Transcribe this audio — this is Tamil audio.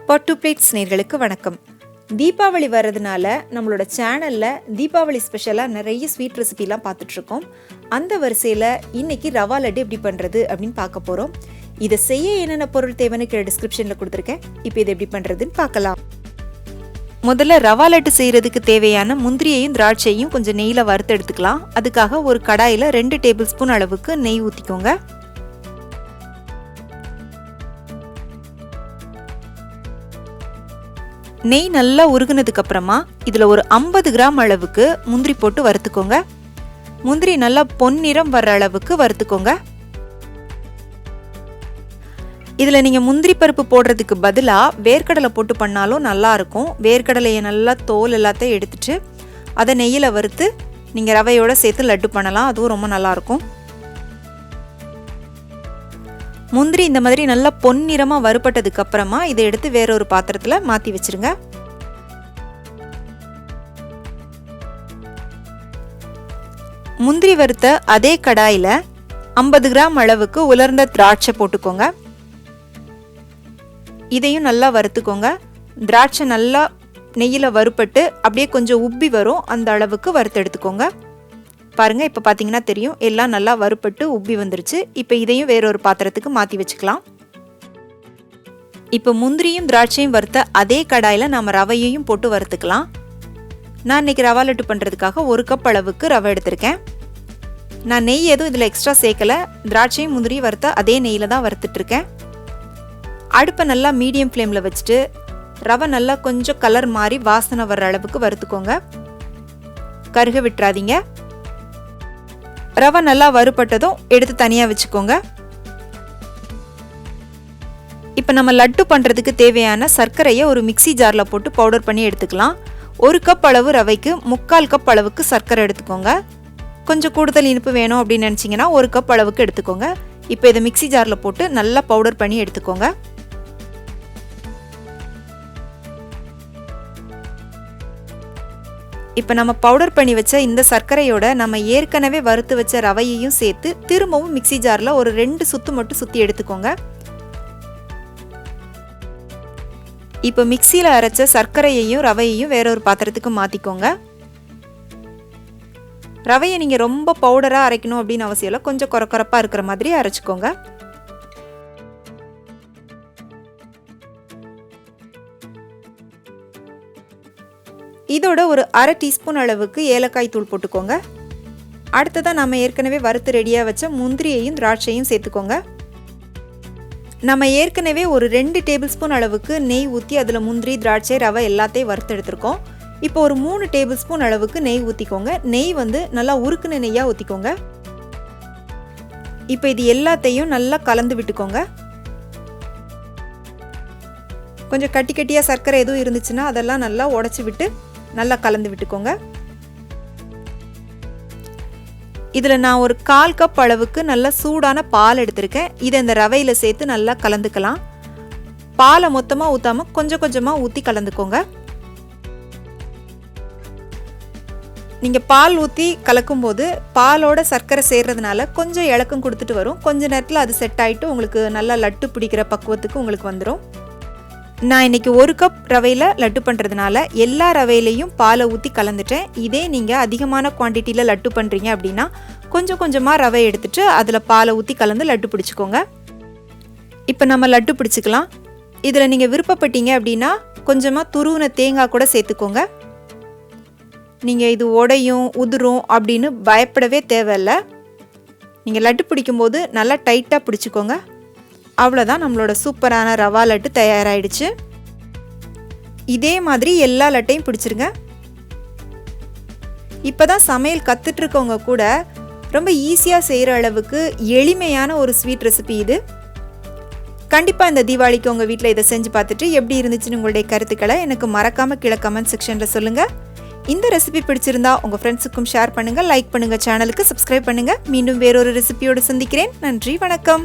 பாட் டு பிளேட்ஸ் நேயர்களுக்கு வணக்கம். தீபாவளி வர்றதுனால நம்மளோட சேனலில் தீபாவளி ஸ்பெஷலாக நிறைய ஸ்வீட் ரெசிபிலாம் பார்த்துட்ருக்கோம். அந்த வரிசையில் இன்றைக்கி ரவா லட்டு எப்படி பண்ணுறது அப்படின்னு பார்க்க போகிறோம். இதை செய்ய என்னென்ன பொருள் தேவைன்னு கீழே டிஸ்கிரிப்ஷனில் கொடுத்துருக்கேன். இப்போ இதை எப்படி பண்ணுறதுன்னு பார்க்கலாம். முதல்ல ரவா லட்டு செய்கிறதுக்கு தேவையான முந்திரியையும் திராட்சையும் கொஞ்சம் நெய்யில் வறுத்து எடுத்துக்கலாம். அதுக்காக ஒரு கடாயில் 2 டேபிள் ஸ்பூன் அளவுக்கு நெய் ஊற்றிக்கோங்க. நெய் நல்லா உருகுனதுக்கு அப்புறமா இதில் ஒரு 50 கிராம் அளவுக்கு முந்திரி போட்டு வறுத்துக்கோங்க. முந்திரி நல்லா பொன்னிறம் வர்ற அளவுக்கு வறுத்துக்கோங்க. இதில் நீங்கள் முந்திரி பருப்பு போடுறதுக்கு பதிலாக வேர்க்கடலை போட்டு பண்ணாலும் நல்லாயிருக்கும். வேர்க்கடலையை நல்லா தோல் எல்லாத்தையும் எடுத்துட்டு அதை நெய்யில் வறுத்து நீங்கள் ரவையோடு சேர்த்து லட்டு பண்ணலாம். அதுவும் ரொம்ப நல்லாயிருக்கும். முந்திரி இந்த மாதிரி நல்லா பொன்னிறமாக வறுபட்டதுக்கு அப்புறமா இதை எடுத்து வேறொரு பாத்திரத்தில் மாற்றி வச்சுருங்க. முந்திரி வறுத்த அதே கடாயில் 50 கிராம் அளவுக்கு உலர்ந்த திராட்சை போட்டுக்கோங்க. இதையும் நல்லா வறுத்துக்கோங்க. திராட்சை நல்லா நெய்யில் வறுபட்டு அப்படியே கொஞ்சம் உப்பி வரும், அந்த அளவுக்கு வறுத்து எடுத்துக்கோங்க. பாருங்கள், இப்போ பார்த்தீங்கன்னா தெரியும், எல்லாம் நல்லா வறுபட்டு உப்பி வந்துருச்சு. இப்போ இதையும் வேறொரு பாத்திரத்துக்கு மாற்றி வச்சுக்கலாம். இப்போ முந்திரியும் திராட்சையும் வறுத்த அதே கடாயில் நம்ம ரவையையும் போட்டு வறுத்துக்கலாம். நான் இன்றைக்கி ரவா லட்டு பண்ணுறதுக்காக 1 கப் அளவுக்கு ரவை எடுத்திருக்கேன். நான் நெய் எதுவும் இதில் எக்ஸ்ட்ரா சேர்க்கலை. திராட்சையும் முந்திரியும் வறுத்த அதே நெய்யில் தான் வறுத்துட்ருக்கேன். அடுப்பை நல்லா மீடியம் ஃப்ளேமில் வச்சுட்டு ரவை நல்லா கொஞ்சம் கலர் மாறி வாசனை வர்ற அளவுக்கு வறுத்துக்கோங்க. கருக விட்டுறாதீங்க. ரவை நல்லா வறுபட்டதும் எடுத்து தனியாக வச்சுக்கோங்க. இப்போ நம்ம லட்டு பண்ணுறதுக்கு தேவையான சர்க்கரையை ஒரு மிக்சி ஜாரில் போட்டு பவுடர் பண்ணி எடுத்துக்கலாம். 1 கப் அளவு ரவைக்கு 3/4 கப் அளவுக்கு சர்க்கரை எடுத்துக்கோங்க. கொஞ்சம் கூடுதல் இனிப்பு வேணும் அப்படின்னு நினச்சிங்கன்னா 1 கப் அளவுக்கு எடுத்துக்கோங்க. இப்போ இதை மிக்சி ஜாரில் போட்டு நல்லா பவுடர் பண்ணி எடுத்துக்கோங்க. இப்போ நம்ம பவுடர் பண்ணி வச்ச இந்த சர்க்கரையோட நம்ம ஏற்கனவே வறுத்து வச்ச ரவையையும் சேர்த்து திரும்பவும் மிக்சி ஜாரில் ஒரு 2 சுத்து மட்டும் சுற்றி எடுத்துக்கோங்க. இப்போ மிக்சியில் அரைச்ச சர்க்கரையையும் ரவையையும் வேறொரு பாத்திரத்துக்கு மாற்றிக்கோங்க. ரவையை நீங்கள் ரொம்ப பவுடராக அரைக்கணும் அப்படின்னு அவசியம் இல்லை. கொஞ்சம் கொரக்கொரப்பாக இருக்கிற மாதிரி அரைச்சிக்கோங்க. இதோட ஒரு 1/2 டீஸ்பூன் அளவுக்கு ஏலக்காய் தூள் போட்டுக்கோங்க. அடுத்ததாக நம்ம ஏற்கனவே வறுத்து ரெடியாக வச்ச முந்திரியையும் திராட்சையும் சேர்த்துக்கோங்க. நம்ம ஏற்கனவே ஒரு 2 டேபிள் ஸ்பூன் அளவுக்கு நெய் ஊற்றி அதில் முந்திரி திராட்சை ரவை எல்லாத்தையும் வறுத்து எடுத்துருக்கோம். இப்போ ஒரு 3 டேபிள் ஸ்பூன் அளவுக்கு நெய் ஊற்றிக்கோங்க. நெய் நல்லா உருக்குன நெய்யாக ஊற்றிக்கோங்க. இப்போ இது எல்லாத்தையும் நல்லா கலந்து விட்டுக்கோங்க. கொஞ்சம் கட்டி கட்டியாக சர்க்கரை எதுவும் இருந்துச்சுன்னா அதெல்லாம் நல்லா உடச்சி விட்டு நல்லா கலந்து விட்டுக்கோங்க. இதில் நான் ஒரு 1/4 கப் அளவுக்கு நல்லா சூடான பால் எடுத்திருக்கேன். இதை இந்த ரவையில் சேர்த்து நல்லா கலந்துக்கலாம். பாலை மொத்தமாக ஊற்றாமல் கொஞ்சம் கொஞ்சமாக ஊற்றி கலந்துக்கோங்க. நீங்கள் பால் ஊற்றி கலக்கும்போது பாலோட சர்க்கரை சேர்றதுனால கொஞ்சம் இலக்கம் கொடுத்துட்டு வரும். கொஞ்ச நேரத்தில் அது செட் ஆகிட்டு உங்களுக்கு நல்லா லட்டு பிடிக்கிற பக்குவத்துக்கு உங்களுக்கு வந்துடும். நான் இன்றைக்கி 1 கப் ரவையில் லட்டு பண்ணுறதுனால எல்லா ரவையிலையும் பாலை ஊற்றி கலந்துட்டேன். இதே நீங்கள் அதிகமான குவான்டிட்டியில் லட்டு பண்ணுறீங்க அப்படின்னா கொஞ்சம் கொஞ்சமாக ரவை எடுத்துகிட்டு அதில் பாலை ஊற்றி கலந்து லட்டு பிடிச்சிக்கோங்க. இப்போ நம்ம லட்டு பிடிச்சிக்கலாம். இதில் நீங்கள் விருப்பப்பட்டீங்க அப்படின்னா கொஞ்சமாக துருவின தேங்காய் கூட சேர்த்துக்கோங்க. நீங்கள் இது உடையும் உதிரும் அப்படின்னு பயப்படவே தேவையில்லை. நீங்கள் லட்டு பிடிக்கும்போது நல்லா டைட்டாக பிடிச்சிக்கோங்க. அவ்வளோதான், நம்மளோட சூப்பரான ரவா லட்டு தயாராகிடுச்சு. இதே மாதிரி எல்லா லட்டையும் பிடிச்சிருங்க. இப்போ தான் சமையல் கற்றுட்ருக்கவங்க கூட ரொம்ப ஈஸியாக செய்கிற அளவுக்கு எளிமையான ஒரு ஸ்வீட் ரெசிபி இது. கண்டிப்பாக இந்த தீபாவளிக்கு உங்கள் வீட்டில் இதை செஞ்சு பார்த்துட்டு எப்படி இருந்துச்சுன்னு உங்களுடைய கருத்துக்களை எனக்கு மறக்காமல் கீழே கமெண்ட் செக்ஷனில் சொல்லுங்கள். இந்த ரெசிபி பிடிச்சிருந்தா உங்கள் ஃப்ரெண்ட்ஸுக்கும் ஷேர் பண்ணுங்கள், லைக் பண்ணுங்கள், சேனலுக்கு சப்ஸ்கிரைப் பண்ணுங்கள். மீண்டும் வேறொரு ரெசிபியோடு சந்திக்கிறேன். நன்றி, வணக்கம்.